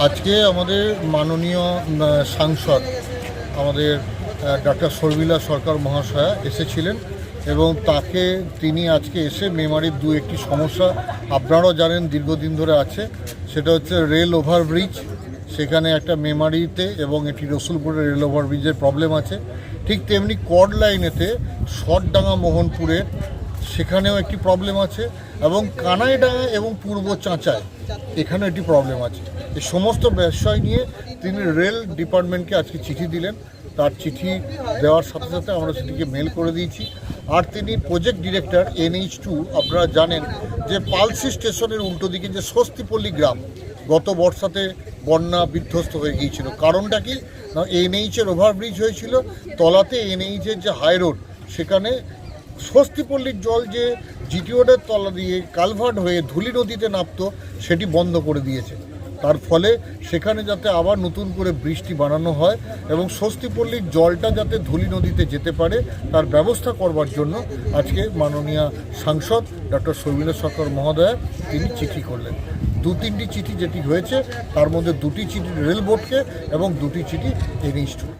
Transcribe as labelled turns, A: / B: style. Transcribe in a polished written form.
A: আজকে আমাদের মাননীয় সাংসদ আমাদের ডক্টর শর্মিলা সরকার মহাশয়া এসেছিলেন এবং তিনি আজকে এসে মেমারির একটি সমস্যা আপনারাও জানেন দীর্ঘদিন ধরে আছে, সেটা হচ্ছে রেল ওভারব্রিজ। সেখানে একটা মেমারিতে এবং এটি রসুলপুরের রেল ওভারব্রিজের প্রবলেম আছে। ঠিক তেমনি কর্ড লাইনেতে শটডাঙ্গা মোহনপুরের সেখানেও একটি প্রবলেম আছে এবং কানাইডাঙ্গা এবং পূর্ব চাঁচায় এখানেও একটি প্রবলেম আছে। এই সমস্ত বিষয় নিয়ে তিনি রেল ডিপার্টমেন্টকে আজকে চিঠি দিলেন। তার চিঠি দেওয়ার সাথে সাথে আমরা সেটিকে মেল করে দিয়েছি। আর তিনি প্রজেক্ট ডিরেক্টর NH2, আপনারা জানেন যে পালসি স্টেশনের উল্টো দিকে যে স্বস্তিপল্লী গ্রাম গত বর্ষাতে বন্যা বিধ্বস্ত হয়ে গিয়েছিল। কারণটা কি না, NH-এর ওভারব্রিজ হয়েছিল, তলাতে NH-এর যে হাই রোড সেখানে স্বস্তিপল্লীর জল যে GT রোডের তলা দিয়ে কালভার্ট হয়ে ধুলি নদীতে নামতো সেটি বন্ধ করে দিয়েছে। তার ফলে সেখানে যাতে আবার নতুন করে বৃষ্টি বানানো হয় এবং স্বস্তিপল্লীর জলটা যাতে ধুলি নদীতে যেতে পারে তার ব্যবস্থা করবার জন্য আজকে মাননীয় সাংসদ ডক্টর শর্মিলা সরকার মহোদয়া তিনি চিঠি করলেন। 2-3টি চিঠি যেটি হয়েছে তার মধ্যে 2টি চিঠি রেল বোর্ডকে এবং 2টি চিঠি NH2।